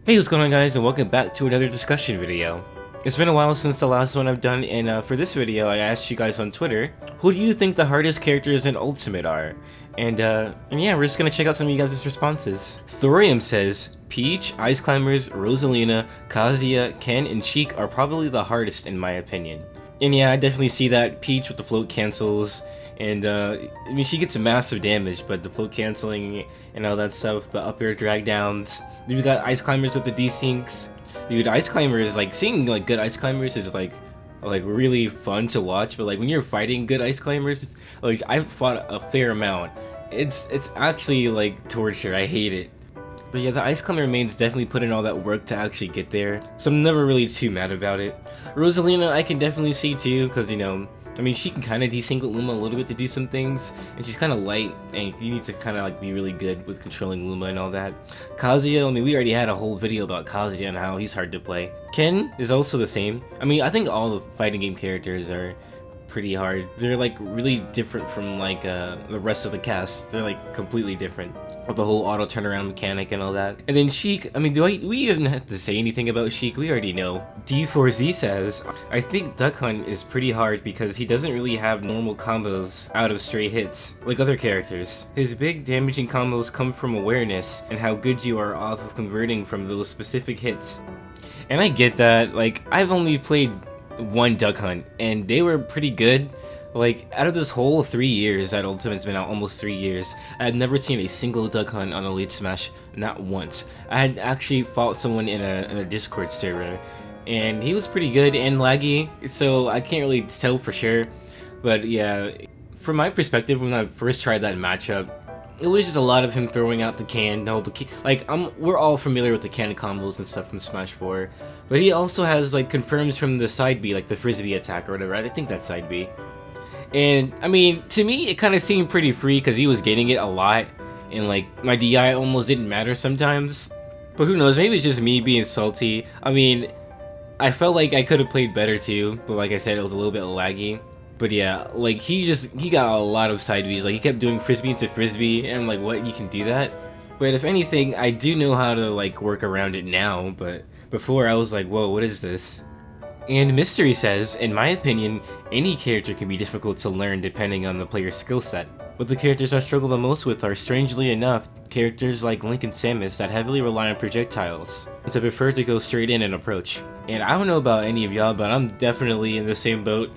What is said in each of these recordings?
Hey, what's going on guys, and welcome back to another discussion video. It's been a while since the last one I've done, and for this video I asked you guys on Twitter, who do you think the hardest characters in Ultimate are? And yeah, we're just gonna check out some of you guys' responses. Thorium says, Peach, Ice Climbers, Rosalina, Kazuya, Ken, and Sheik are probably the hardest in my opinion. And yeah, I definitely see that. Peach with the float cancels, and I mean, she gets massive damage, but the float canceling and all that stuff, the up air drag downs. Then we got Ice Climbers with the desyncs. Dude, Ice Climbers, like, seeing like good Ice Climbers is like really fun to watch, but like when you're fighting good Ice Climbers, like I've fought a fair amount. It's actually like torture. I hate it. But yeah, the Ice Climber mains definitely put in all that work to actually get there, so I'm never really too mad about it. Rosalina I can definitely see too, because you know, I mean, she can kind of desync with Luma a little bit to do some things, and she's kind of light, and you need to kind of like be really good with controlling Luma and all that. Kazuya, I mean, we already had a whole video about Kazuya and how he's hard to play. Ken is also the same. I mean, I think all the fighting game characters are pretty hard. They're like really different from like the rest of the cast. They're like completely different with the whole auto turnaround mechanic and all that. And then Sheik, I mean, do we even have to say anything about Sheik? We already know. D4Z says, I think Duck Hunt is pretty hard because he doesn't really have normal combos out of stray hits like other characters. His big damaging combos come from awareness and how good you are off of converting from those specific hits. And I get that. Like, I've only played one Duck Hunt and they were pretty good. Like, out of this whole 3 years that Ultimate's been out, almost 3 years, I had never seen a single Duck Hunt on Elite Smash, not once. I had actually fought someone in a Discord server, and he was pretty good and laggy, so I can't really tell for sure. But yeah, from my perspective, when I first tried that matchup, it was just a lot of him throwing out the can, we're all familiar with the can combos and stuff from Smash 4, but he also has like confirms from the side B, like the frisbee attack or whatever. I think that's side B. And I mean, to me, it kind of seemed pretty free because he was getting it a lot, and like my DI almost didn't matter sometimes. But who knows? Maybe it's just me being salty. I mean, I felt like I could have played better too, but like I said, it was a little bit laggy. But yeah, like he got a lot of side Bs. Like he kept doing frisbee into frisbee, and I'm like, what? You can do that? But if anything, I do know how to like work around it now. But before, I was like, whoa, what is this? And Mystery says, in my opinion, any character can be difficult to learn depending on the player's skill set. But the characters I struggle the most with are, strangely enough, characters like Link and Samus that heavily rely on projectiles, so I prefer to go straight in and approach. And I don't know about any of y'all, but I'm definitely in the same boat.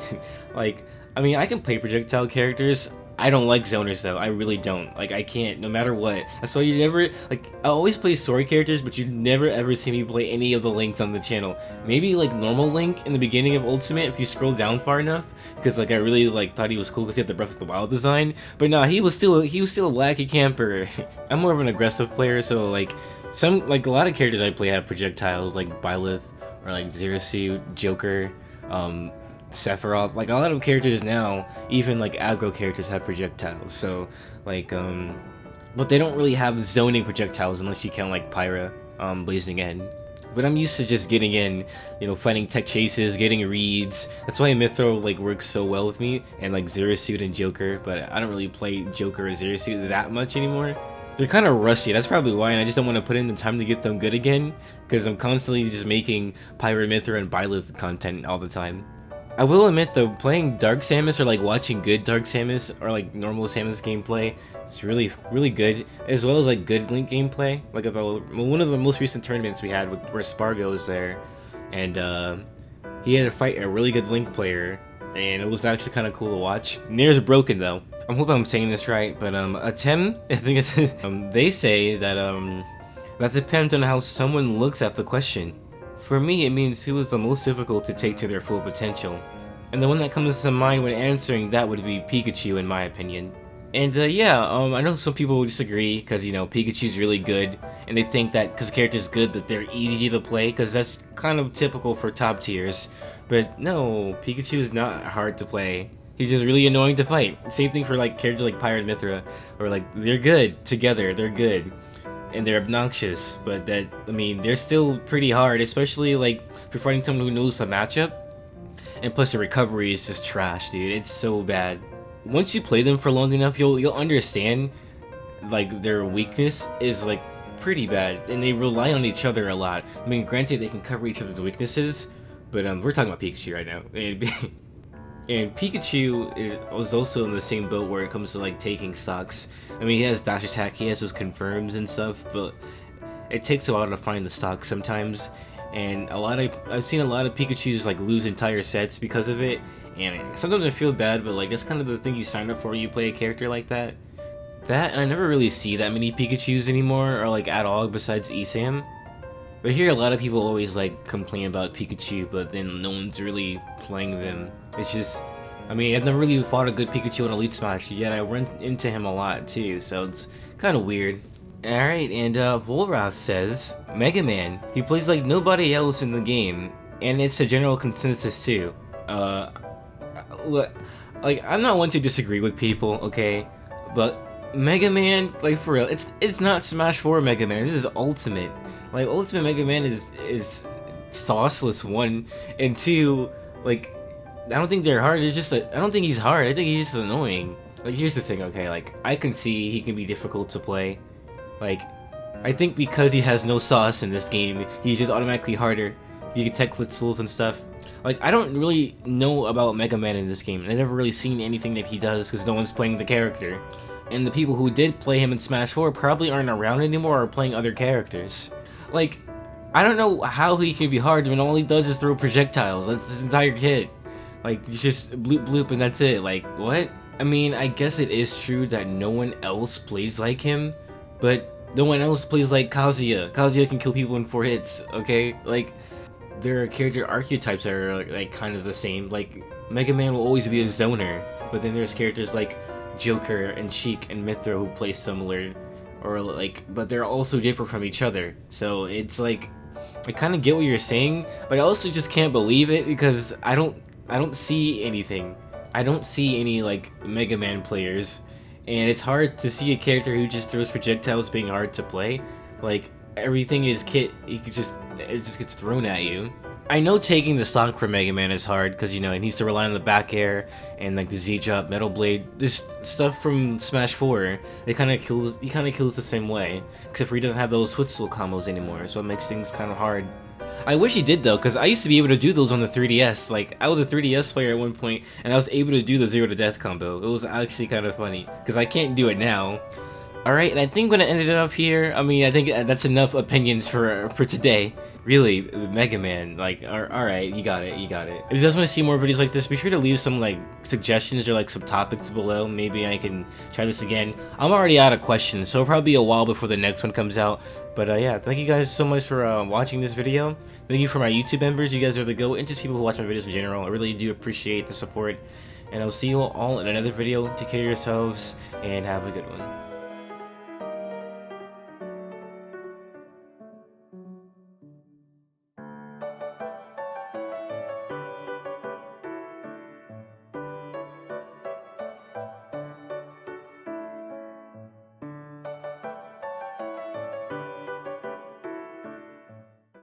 Like, I mean, I can play projectile characters. I don't like zoners though, I really don't. Like, I can't, no matter what. That's why you never, like, I always play story characters, but you never ever see me play any of the Links on the channel. Maybe like normal Link in the beginning of Ultimate if you scroll down far enough, because like I really like thought he was cool because he had the Breath of the Wild design. But nah, he was still a laggy camper. I'm more of an aggressive player, so like a lot of characters I play have projectiles, like Byleth or like Zero Suit, Joker, Sephiroth. Like a lot of characters now, even like aggro characters, have projectiles. So like but they don't really have zoning projectiles unless you count like Pyra, Blazing End. But I'm used to just getting in, you know, fighting tech chases, getting reads. That's why Mythro like works so well with me, and like Zero Suit and Joker. But I don't really play Joker or Zero Suit that much anymore. They're kind of rusty, that's probably why, and I just don't want to put in the time to get them good again, because I'm constantly just making Pyra, Mythra, and Byleth content all the time. I will admit though, playing Dark Samus or like watching good Dark Samus or like normal Samus gameplay, it's really good, as well as like good Link gameplay. Like one of the most recent tournaments we had where Spargo was there, and he had to fight a really good Link player, and it was actually kind of cool to watch. Near's broken though. I hope I'm saying this right, but Atem, I think it's they say that that depends on how someone looks at the question. For me, it means who is the most difficult to take to their full potential. And the one that comes to mind when answering that would be Pikachu, in my opinion. And yeah, I know some people will disagree, because, you know, Pikachu's really good, and they think that because the character's good that they're easy to play, because that's kind of typical for top tiers. But no, Pikachu is not hard to play. He's just really annoying to fight. Same thing for like characters like Pyra and Mythra, or like, they're good together, they're good. And they're obnoxious, but I mean, they're still pretty hard, especially like if you're fighting someone who knows the matchup. And plus the recovery is just trash, dude. It's so bad. Once you play them for long enough, you'll understand like their weakness is like pretty bad, and they rely on each other a lot. I mean, granted, they can cover each other's weaknesses, but we're talking about Pikachu right now. And Pikachu was also in the same boat where it comes to like taking stocks. I mean, he has dash attack, he has his confirms and stuff, but it takes a while to find the stock sometimes. And I've seen a lot of Pikachus like lose entire sets because of it. And sometimes I feel bad, but like that's kind of the thing you sign up for when you play a character like that. And I never really see that many Pikachus anymore, or like at all, besides Esam. But I hear a lot of people always like complain about Pikachu, but then no one's really playing them. It's just, I mean, I've never really fought a good Pikachu in Elite Smash, yet I run into him a lot too, so it's kind of weird. Alright, and Volrath says, Mega Man, he plays like nobody else in the game, and it's a general consensus too. Look, like, I'm not one to disagree with people, okay? But Mega Man, like for real, it's not Smash 4 Mega Man, this is Ultimate. Like, Ultimate Mega Man is sauceless, 1, and 2, like, I don't think they're hard, I don't think he's hard, I think he's just annoying. Like, here's the thing, okay, like, I can see he can be difficult to play. Like, I think because he has no sauce in this game, he's just automatically harder. You can tech whistles and stuff. Like, I don't really know about Mega Man in this game, and I've never really seen anything that he does because no one's playing the character. And the people who did play him in Smash 4 probably aren't around anymore or playing other characters. Like, I don't know how he can be hard when all he does is throw projectiles. That's his entire kit. Like, you just bloop bloop and that's it. Like, what? I mean, I guess it is true that no one else plays like him, but no one else plays like Kazuya. Kazuya can kill people in 4 hits, okay? Like, there are character archetypes that are like kind of the same. Like, Mega Man will always be a zoner, but then there's characters like Joker and Sheik and Mythra who play similar, or like, but they're also different from each other. So it's like, I kind of get what you're saying, but I also just can't believe it because I don't see anything. I don't see any like Mega Man players, and it's hard to see a character who just throws projectiles being hard to play. Like, everything in his kit, it just gets thrown at you. I know taking the stock for Mega Man is hard because, you know, it needs to rely on the back air and like the Z-Drop, Metal Blade. This stuff from Smash 4, he kind of kills the same way, except for he doesn't have those Whistle combos anymore, so it makes things kind of hard. I wish he did though, because I used to be able to do those on the 3DS. Like, I was a 3DS player at one point, and I was able to do the 0 to death combo. It was actually kind of funny, because I can't do it now. Alright, and I think I'm gonna end it up here. I mean, I think that's enough opinions for today. Really, Mega Man, like, alright, you got it. If you guys want to see more videos like this, be sure to leave some, like, suggestions or, like, some topics below. Maybe I can try this again. I'm already out of questions, so it'll probably be a while before the next one comes out. But, yeah, thank you guys so much for watching this video. Thank you for my YouTube members. You guys are the GOAT, and just people who watch my videos in general. I really do appreciate the support. And I'll see you all in another video. Take care of yourselves, and have a good one.